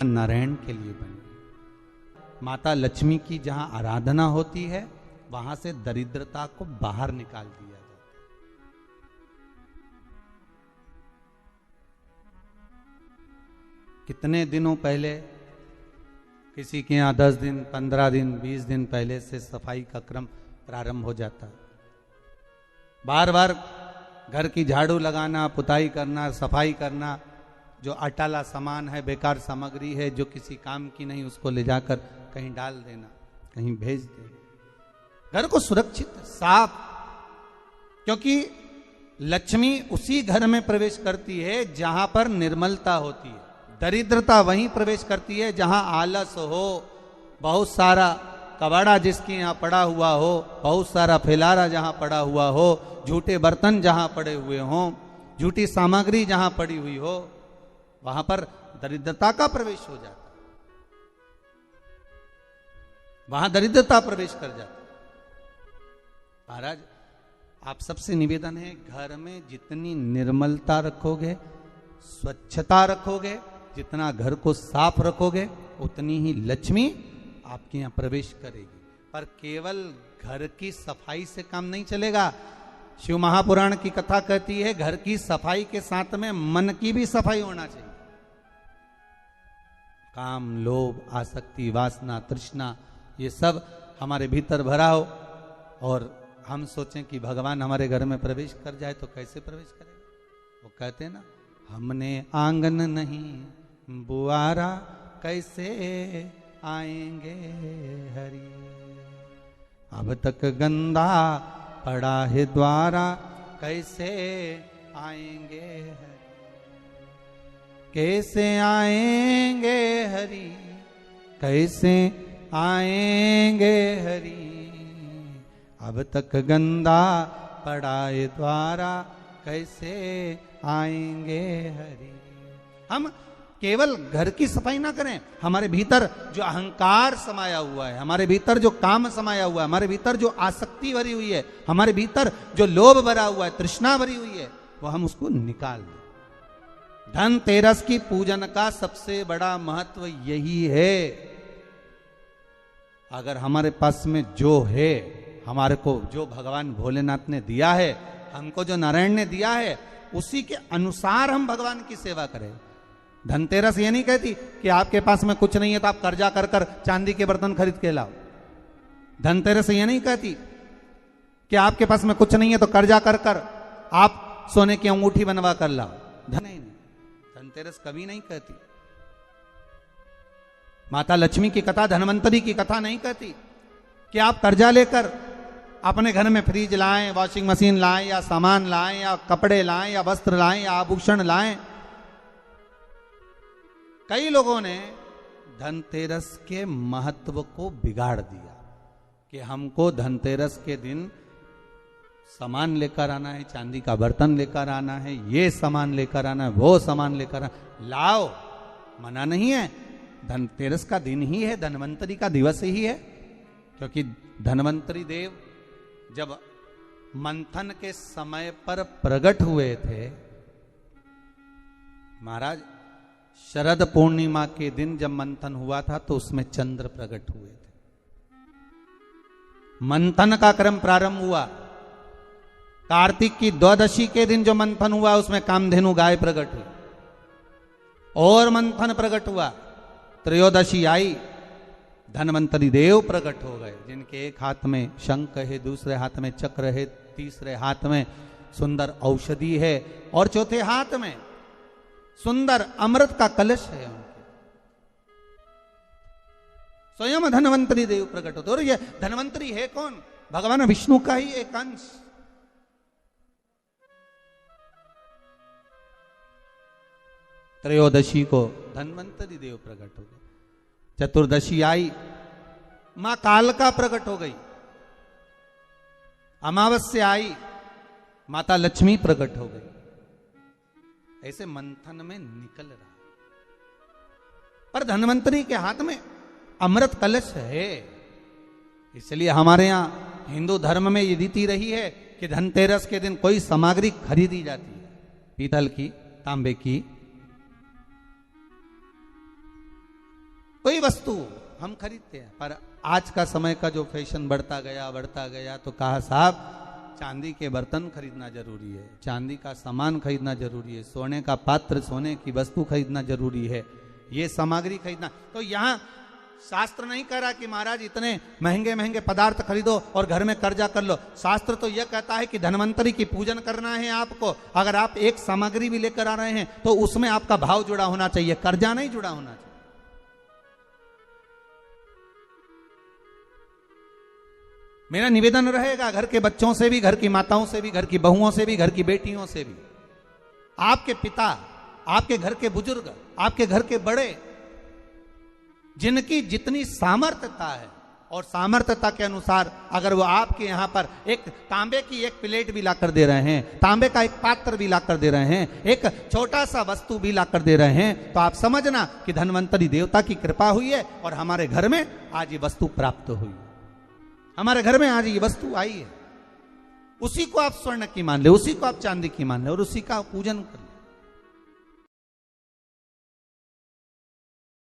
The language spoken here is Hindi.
नारायण के लिए बनी। माता लक्ष्मी की जहां आराधना होती है वहां से दरिद्रता को बाहर निकाल दिया जाता है। कितने दिनों पहले किसी के यहाँ 10 दिन 15 दिन 20 दिन पहले से सफाई का क्रम प्रारंभ हो जाता है। बार बार घर की झाड़ू लगाना, पुताई करना, सफाई करना, जो अटाला सामान है, बेकार सामग्री है जो किसी काम की नहीं, उसको ले जाकर कहीं डाल देना, कहीं भेज देना। घर को सुरक्षित साफ, क्योंकि लक्ष्मी उसी घर में प्रवेश करती है जहां पर निर्मलता होती है। दरिद्रता वहीं प्रवेश करती है जहां आलस हो, बहुत सारा कबाड़ा जिसके यहाँ पड़ा हुआ हो, बहुत सारा फैलारा जहां पड़ा हुआ हो, झूठे बर्तन जहां पड़े हुए हों, झूठी सामग्री जहां पड़ी हुई हो, वहां पर दरिद्रता का प्रवेश हो जाता, वहां दरिद्रता प्रवेश कर जाती। महाराज आप सबसे निवेदन है, घर में जितनी निर्मलता रखोगे, स्वच्छता रखोगे, जितना घर को साफ रखोगे, उतनी ही लक्ष्मी आपके यहां प्रवेश करेगी। पर केवल घर की सफाई से काम नहीं चलेगा। शिव महापुराण की कथा कहती है घर की सफाई के साथ में मन की भी सफाई होना चाहिए। काम, लोभ, आसक्ति, वासना, तृष्णा, ये सब हमारे भीतर भरा हो और हम सोचें कि भगवान हमारे घर में प्रवेश कर जाए तो कैसे प्रवेश करेगा। वो कहते हैं ना, हमने आंगन नहीं बुआरा, कैसे आएंगे हरि। अब तक गंदा पड़ा है द्वारा, कैसे आएंगे हरि। कैसे आएंगे हरि, कैसे आएंगे हरि। अब तक गंदा पड़ा है द्वारा, कैसे आएंगे हरि। हम केवल घर की सफाई ना करें, हमारे भीतर जो अहंकार समाया हुआ है, हमारे भीतर जो काम समाया हुआ है, हमारे भीतर जो आसक्ति भरी हुई है, हमारे भीतर जो लोभ भरा हुआ है, तृष्णा भरी हुई है, वो हम उसको निकाल दें। धनतेरस की पूजन का सबसे बड़ा महत्व यही है। अगर हमारे पास में जो है, हमारे को जो भगवान भोलेनाथ ने दिया है, हमको जो नारायण ने दिया है, उसी के अनुसार हम भगवान की सेवा करें। धनतेरस ये नहीं कहती कि आपके पास में कुछ नहीं है तो आप कर्जा कर कर चांदी के बर्तन खरीद के लाओ। धनतेरस ये नहीं कहती कि आपके पास में कुछ नहीं है तो कर्जा कर कर आप सोने की अंगूठी बनवा कर लाओ। नहीं, धनतेरस कभी नहीं कहती। माता लक्ष्मी की कथा, धनवंतरी की कथा नहीं कहती कि आप कर्जा लेकर अपने घर में फ्रिज लाएं, वॉशिंग मशीन लाएं, या सामान लाएं, या कपड़े लाएं, या वस्त्र लाएं, या आभूषण लाएं। कई लोगों ने धनतेरस के महत्व को बिगाड़ दिया कि हमको धनतेरस के दिन सामान लेकर आना है, चांदी का बर्तन लेकर आना है, ये सामान लेकर आना है, वो सामान लेकर आना। लाओ, मना नहीं है। धनतेरस का दिन ही है, धनवंतरी का दिवस ही है। क्योंकि धनवंतरी देव जब मंथन के समय पर प्रकट हुए थे, महाराज शरद पूर्णिमा के दिन जब मंथन हुआ था तो उसमें चंद्र प्रकट हुए थे। मंथन का क्रम प्रारंभ हुआ। कार्तिक की द्वादशी के दिन जो मंथन हुआ उसमें कामधेनु गाय प्रकट हुई और मंथन प्रकट हुआ। त्रयोदशी आई, धनवंतरी देव प्रकट हो गए, जिनके एक हाथ में शंख है, दूसरे हाथ में चक्र है, तीसरे हाथ में सुंदर औषधि है और चौथे हाथ में सुंदर अमृत का कलश है उनके। स्वयं धनवंतरी देव प्रकट होते। और ये धनवंतरी है कौन? भगवान विष्णु का ही एक अंश। त्रयोदशी को धनवंतरी देव प्रकट हो गए। चतुर्दशी आई, मां कालका प्रकट हो गई। अमावस्या आई, माता लक्ष्मी प्रकट हो गई। ऐसे मंथन में निकल रहा। पर धनवंतरी के हाथ में अमृत कलश है। इसलिए हमारे यहां हिंदू धर्म में ये रीति रही है कि धनतेरस के दिन कोई सामग्री खरीदी जाती है, पीतल की, तांबे की, कोई वस्तु हम खरीदते हैं, पर आज का समय का जो फैशन बढ़ता गया तो कहा साहब चांदी के बर्तन खरीदना जरूरी है, चांदी का सामान खरीदना जरूरी है, सोने का पात्र, सोने की वस्तु खरीदना जरूरी है, ये सामग्री खरीदना। तो यहाँ शास्त्र नहीं कह रहा कि महाराज इतने महंगे महंगे पदार्थ खरीदो और घर में कर्जा कर लो। शास्त्र तो यह कहता है कि धनवंतरी की पूजन करना है आपको। अगर आप एक सामग्री भी लेकर आ रहे हैं तो उसमें आपका भाव जुड़ा होना चाहिए, कर्जा नहीं जुड़ा होना चाहिए। मेरा निवेदन रहेगा घर के बच्चों से भी, घर की माताओं से भी, घर की बहुओं से भी, घर की बेटियों से भी, आपके पिता, आपके घर के बुजुर्ग, आपके घर के बड़े, जिनकी जितनी सामर्थ्यता है और सामर्थ्यता के अनुसार अगर वो आपके यहां पर एक तांबे की एक प्लेट भी लाकर दे रहे हैं, तांबे का एक पात्र भी लाकर दे रहे हैं, एक छोटा सा वस्तु भी लाकर दे रहे हैं, तो आप समझना कि धन्वंतरी देवता की कृपा हुई है और हमारे घर में आज ये वस्तु प्राप्त हुई, हमारे घर में आज ये वस्तु आई है। उसी को आप स्वर्ण की मान ले, उसी को आप चांदी की मान ले और उसी का पूजन कर ले।